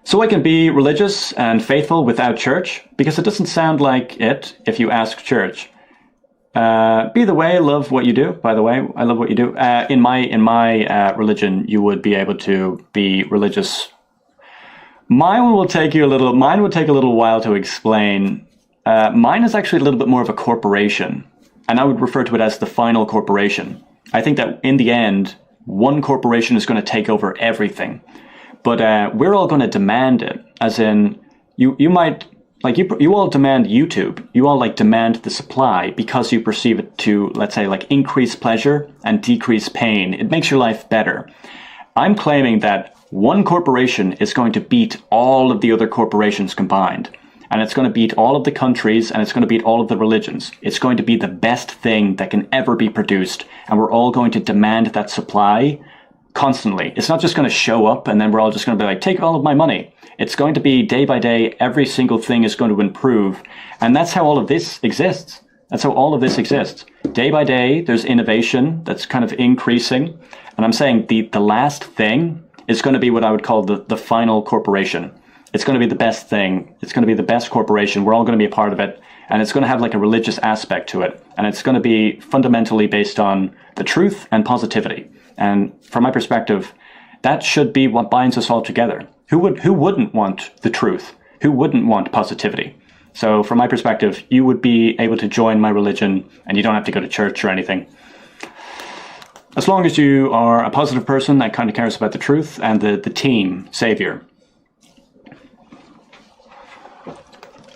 So I can be religious and faithful without church, because it doesn't sound like it if you ask church. Be the way, love what you do. By the way, I love what you do. In my religion, you would be able to be religious. Mine will take a little while to explain. Mine is actually a little bit more of a corporation, and I would refer to it as the final corporation. I think that in the end, one corporation is going to take over everything. But we're all going to demand it, as in, you might, like, you all demand YouTube. You all, like, demand the supply because you perceive it to, let's say, like, increase pleasure and decrease pain. It makes your life better. I'm claiming that one corporation is going to beat all of the other corporations combined. And it's going to beat all of the countries, and it's going to beat all of the religions. It's going to be the best thing that can ever be produced, and we're all going to demand that supply constantly. It's not just going to show up and then we're all just going to be like, take all of my money. It's going to be day by day, every single thing is going to improve. And that's how all of this exists. That's how all of this exists. Day by day, there's innovation that's kind of increasing. And I'm saying the last thing is going to be what I would call the final corporation. It's going to be the best thing. It's going to be the best corporation. We're all going to be a part of it. And it's going to have like a religious aspect to it. And it's going to be fundamentally based on the truth and positivity. And from my perspective, that should be what binds us all together. Who wouldn't want the truth? Who wouldn't want positivity? So from my perspective, you would be able to join my religion and you don't have to go to church or anything. As long as you are a positive person that kind of cares about the truth and the team, savior.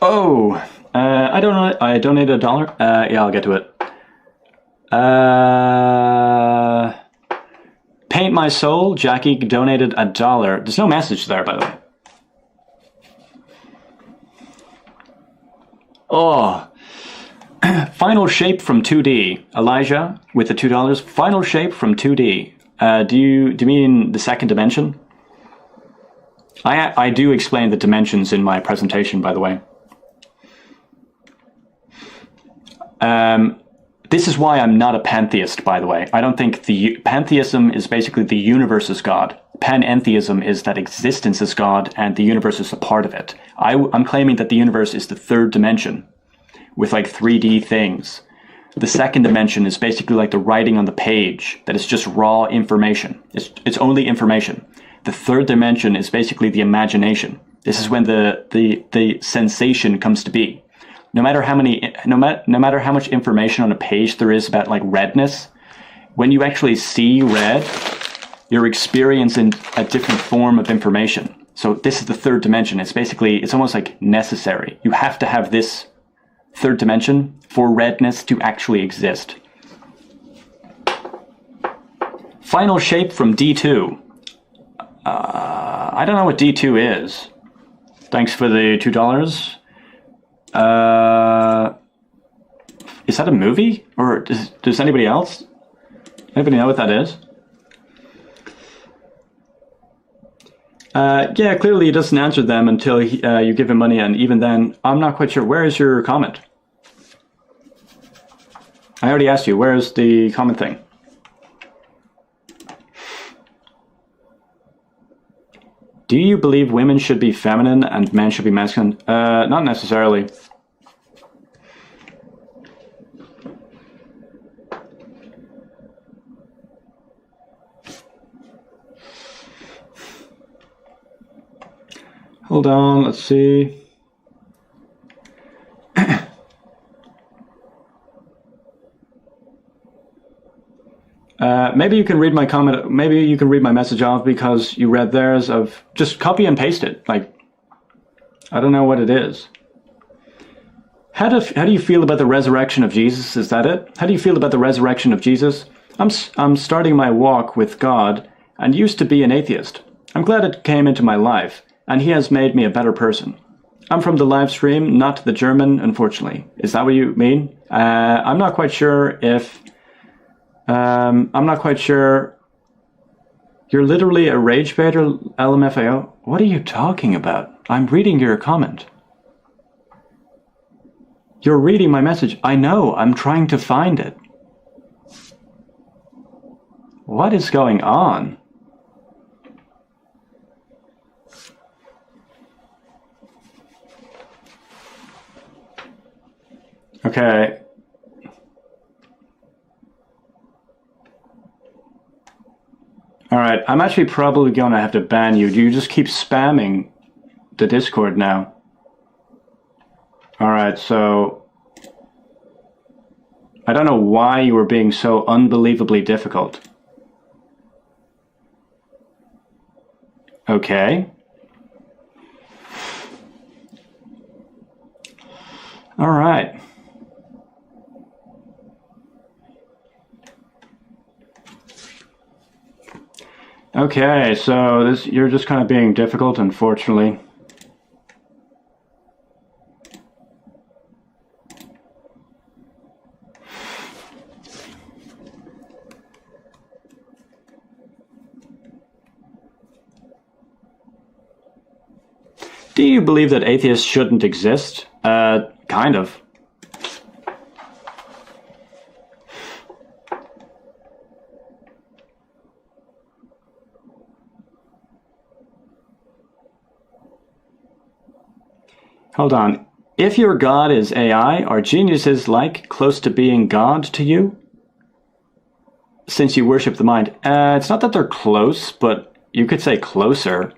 Oh, I don't know. I donated $1. Yeah, I'll get to it. Paint My Soul, Jackie donated $1. There's no message there, by the way. Oh, Final Shape from 2D. Elijah with the $2. Final Shape from 2D. Do you mean the second dimension? I do explain the dimensions in my presentation, by the way. This is why I'm not a pantheist, by the way. I don't think pantheism is basically the universe is God. Panentheism is that existence is God and the universe is a part of it. I'm claiming that the universe is the third dimension with like 3D things. The second dimension is basically like the writing on the page, that it's just raw information. It's only information. The third dimension is basically the imagination. This is when the sensation comes to be. No matter how much information on a page there is about like redness, when you actually see red, you're experiencing a different form of information. So this is the third dimension. It's almost like necessary. You have to have this third dimension for redness to actually exist. Final shape from D2. I don't know what D2 is. Thanks for the $2. Is that a movie? Or does anybody else? Anybody know what that is? Yeah, clearly he doesn't answer them until you give him money, and even then, I'm not quite sure. Where is your comment? I already asked you, where's the comment thing? Do you believe women should be feminine and men should be masculine? Not necessarily. Hold on, let's see. Maybe you can read my comment. Maybe you can read my message off because you read theirs. Of just copy and paste it. Like, I don't know what it is. How do you feel about the resurrection of Jesus? Is that it? How do you feel about the resurrection of Jesus? I'm starting my walk with God and used to be an atheist. I'm glad it came into my life, and he has made me a better person. I'm from the live stream, not the German, unfortunately. Is that what you mean? I'm not quite sure if... I'm not quite sure. You're literally a rage baiter, LMFAO? What are you talking about? I'm reading your comment. You're reading my message. I know, I'm trying to find it. What is going on? Okay. Alright, I'm actually probably going to have to ban you. Do you just keep spamming the Discord now? Alright, so... I don't know why you were being so unbelievably difficult. Okay. Alright. Okay, so you're just kind of being difficult, unfortunately. Do you believe that atheists shouldn't exist? Kind of. Hold on. If your God is AI, are geniuses like close to being God to you? Since you worship the mind. It's not that they're close, but you could say closer.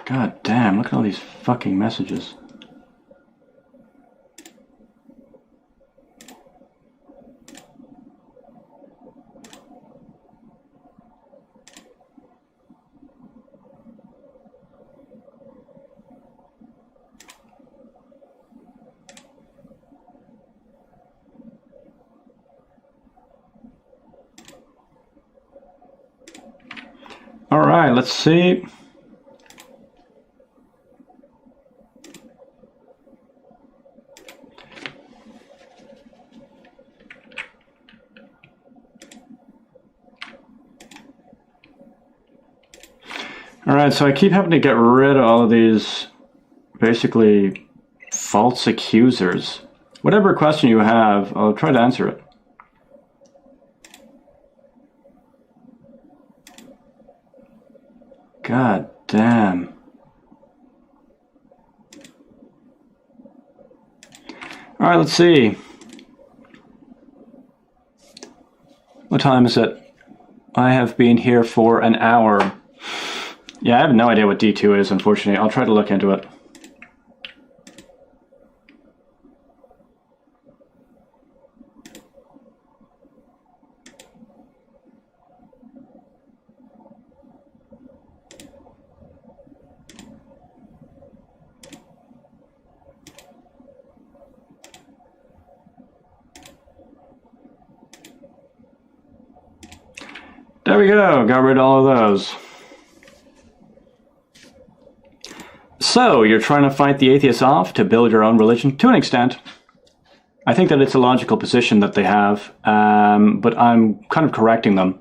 God damn, look at all these fucking messages. All right, let's see. All right, so I keep having to get rid of all of these basically false accusers. Whatever question you have, I'll try to answer it. God damn. All right, let's see. What time is it? I have been here for an hour. Yeah, I have no idea what D2 is, unfortunately. I'll try to look into it. There we go, got rid of all of those. So, you're trying to fight the atheists off to build your own religion? To an extent. I think that it's a logical position that they have, but I'm kind of correcting them.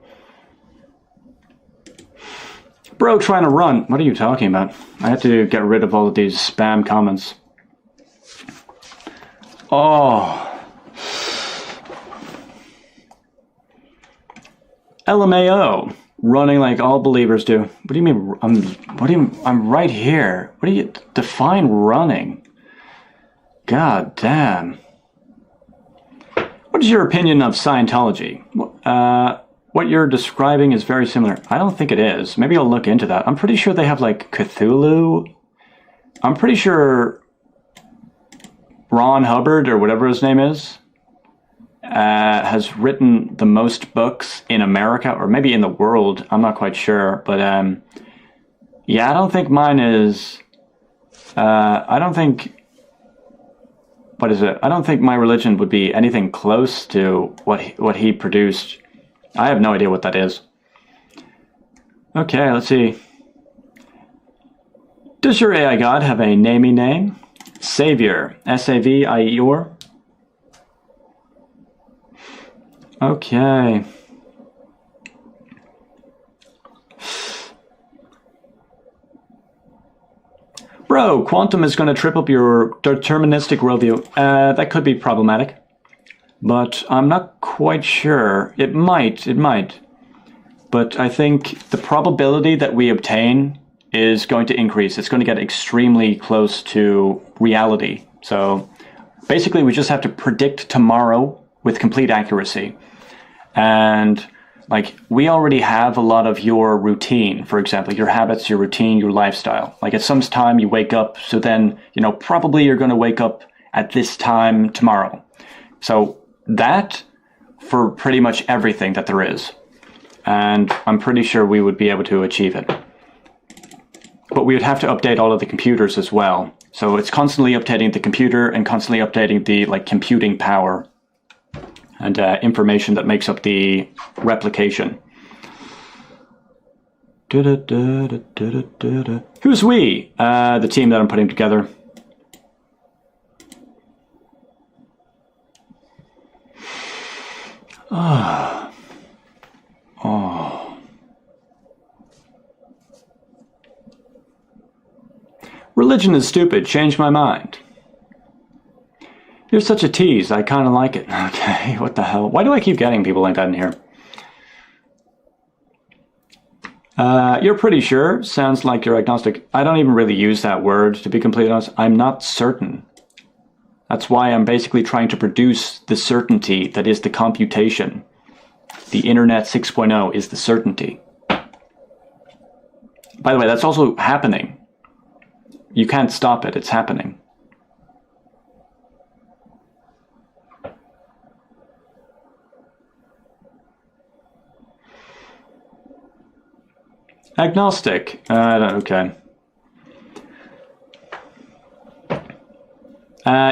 Bro, trying to run. What are you talking about? I have to get rid of all of these spam comments. Oh. LMAO, running like all believers do. What do you mean? I'm right here. What do you define running? God damn. What is your opinion of Scientology? What you're describing is very similar. I don't think it is. Maybe I'll look into that. I'm pretty sure they have like Cthulhu. I'm pretty sure Ron Hubbard, or whatever his name is, has written the most books in America, or maybe in the world. I'm not quite sure, but yeah, I don't think mine is. I don't think. What is it? I don't think my religion would be anything close to what he produced. I have no idea what that is. Okay, let's see. Does your AI God have a namey name? Savior. S-A-V-I-E-R. Okay. Bro, quantum is going to trip up your deterministic worldview. That could be problematic. But I'm not quite sure. It might. But I think the probability that we obtain is going to increase. It's going to get extremely close to reality. So basically we just have to predict tomorrow with complete accuracy. And like, we already have a lot of your routine, for example, your habits, your routine, your lifestyle. Like at some time you wake up, so then, probably you're going to wake up at this time tomorrow. So that for pretty much everything that there is. And I'm pretty sure we would be able to achieve it. But we would have to update all of the computers as well. So it's constantly updating the computer and constantly updating the computing power and information that makes up the replication. Who's we? The team that I'm putting together. Oh. Religion is stupid. Change my mind. You're such a tease. I kind of like it. Okay, what the hell? Why do I keep getting people like that in here? You're pretty sure. Sounds like you're agnostic. I don't even really use that word, to be completely honest. I'm not certain. That's why I'm basically trying to produce the certainty that is the computation. The Internet 6.0 is the certainty. By the way, that's also happening. You can't stop it. It's happening. Agnostic. Okay.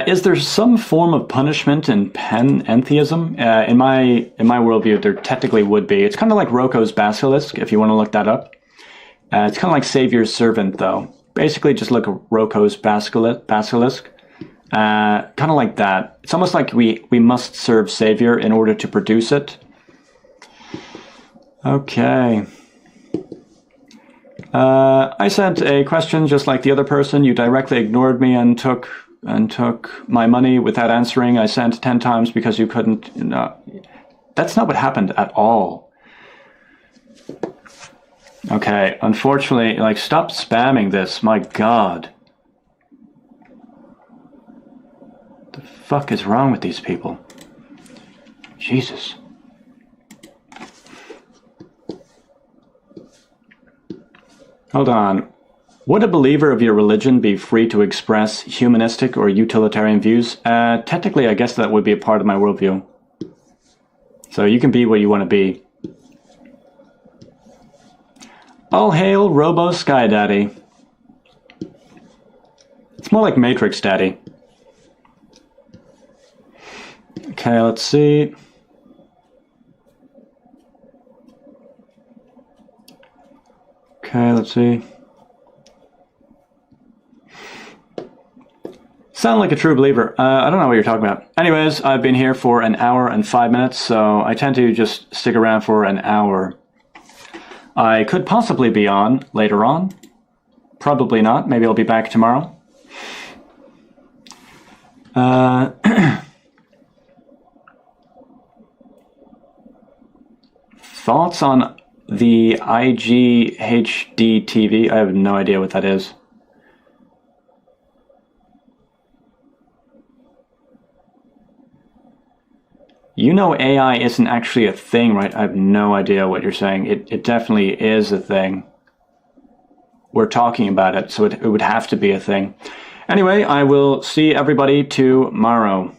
Is there some form of punishment in panentheism? In my worldview, there technically would be. It's kind of like Rocco's basilisk, if you want to look that up. It's kind of like Savior's servant, though. Basically, just look at Rocco's basilisk. Kind of like that. It's almost like we must serve Savior in order to produce it. Okay. I sent a question just like the other person. You directly ignored me and took my money without answering. I sent 10 times because you couldn't. That's not what happened at all. Okay, unfortunately, stop spamming this. My God. The fuck is wrong with these people? Jesus. Hold on. Would a believer of your religion be free to express humanistic or utilitarian views? Technically, I guess that would be a part of my worldview. So you can be what you want to be. All hail Robo Sky Daddy. It's more like Matrix Daddy. Okay, let's see. Okay, let's see. Sound like a true believer. I don't know what you're talking about. Anyways, I've been here for an hour and 5 minutes, so I tend to just stick around for an hour. I could possibly be on later on. Probably not. Maybe I'll be back tomorrow. Thoughts on the IGHD TV? I have no idea what that is. You know AI isn't actually a thing, right? I have no idea what you're saying. It definitely is a thing. We're talking about it, so it would have to be a thing. Anyway, I will see everybody tomorrow.